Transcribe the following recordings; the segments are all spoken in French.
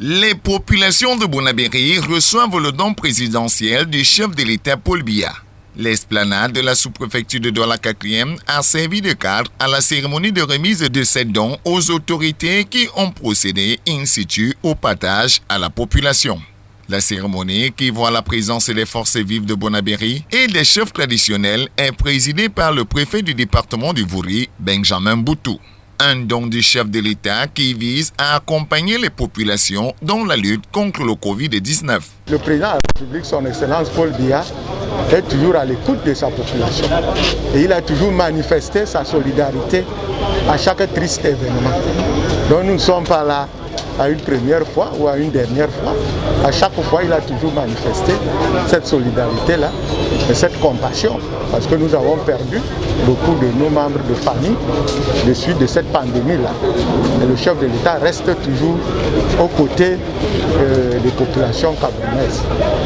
Les populations de Bonabéry reçoivent le don présidentiel du chef de l'État Paul Biya. L'esplanade de la sous-préfecture de Douala 4e a servi de cadre à la cérémonie de remise de ces dons aux autorités qui ont procédé in situ au partage à la population. La cérémonie, qui voit la présence des forces vives de Bonabéry et des chefs traditionnels, est présidée par le préfet du département du Vouri, Benjamin Boutou. Un don du chef de l'État qui vise à accompagner les populations dans la lutte contre le Covid-19. Le président de la République, son Excellence Paul Biya, est toujours à l'écoute de sa population. Et il a toujours manifesté sa solidarité à chaque triste événement. Donc nous ne sommes pas là à une première fois ou à une dernière fois. À chaque fois, il a toujours manifesté cette solidarité-là et cette compassion. Parce que nous avons perdu beaucoup de nos membres de famille de suite de cette pandémie-là. Et le chef de l'État reste toujours aux côtés des populations camerounaises.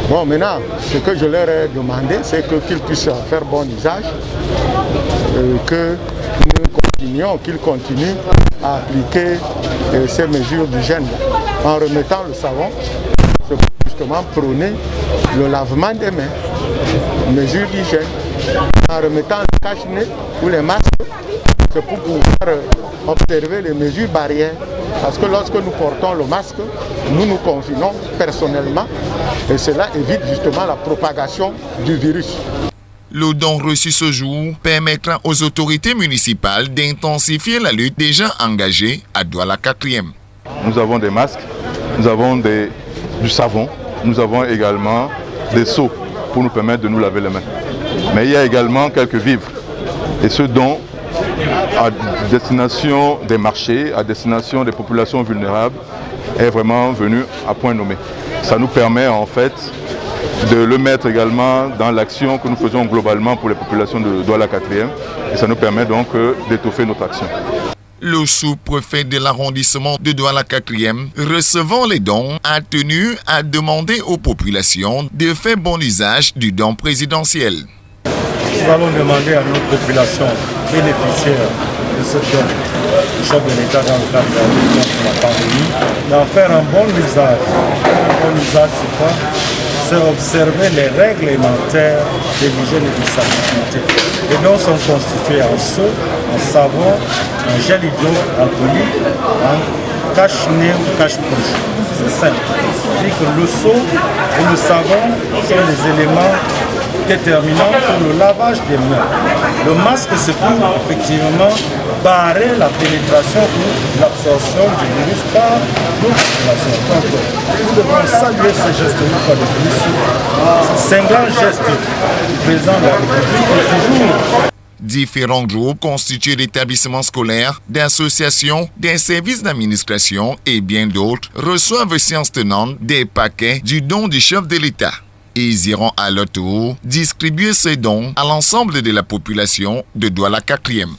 Bon, maintenant, ce que je leur ai demandé, c'est qu'ils puissent faire bon usage, qu'ils continuent à appliquer ces mesures d'hygiène en remettant le savon, c'est pour justement prôner le lavement des mains, mesures d'hygiène, en remettant le cache-nez ou les masques, c'est pour pouvoir observer les mesures barrières. Parce que lorsque nous portons le masque, nous nous confinons personnellement et cela évite justement la propagation du virus. Le don reçu ce jour permettra aux autorités municipales d'intensifier la lutte déjà engagée à Douala 4e. Nous avons des masques, nous avons du savon, nous avons également des seaux pour nous permettre de nous laver les mains. Mais il y a également quelques vivres. Et ce don à destination des marchés, à destination des populations vulnérables, est vraiment venu à point nommé. Ça nous permet en fait de le mettre également dans l'action que nous faisons globalement pour les populations de Douala 4e. Et ça nous permet donc d'étoffer notre action. Le sous-préfet de l'arrondissement de Douala 4e, recevant les dons, a tenu à demander aux populations de faire bon usage du don présidentiel. Nous allons demander à nos populations bénéficiaires de ce don du chef de l'État dans le cadre de la lutte contre la pandémie d'en faire un bon usage. Un bon usage, c'est quoi? C'est observer les règles élémentaires de l'hygiène et de la salubrité. Les dons sont constitués en seau, en savon, en gel hydroalcoolique, en cache-nez ou cache-bouche. C'est simple. C'est-à-dire que le seau et le savon sont les éléments déterminants pour le lavage des mains. Le masque, c'est pour effectivement barrer la pénétration ou l'absorption du virus par nos populations. Donc, nous devons saluer ce geste une fois de plus. C'est un grand geste du président de la République toujours. Différents groupes constitués d'établissements scolaires, d'associations, des services d'administration et bien d'autres reçoivent séance tenante des paquets du don du chef de l'État. Ils iront à leur tour distribuer ces dons à l'ensemble de la population de Douala 4e.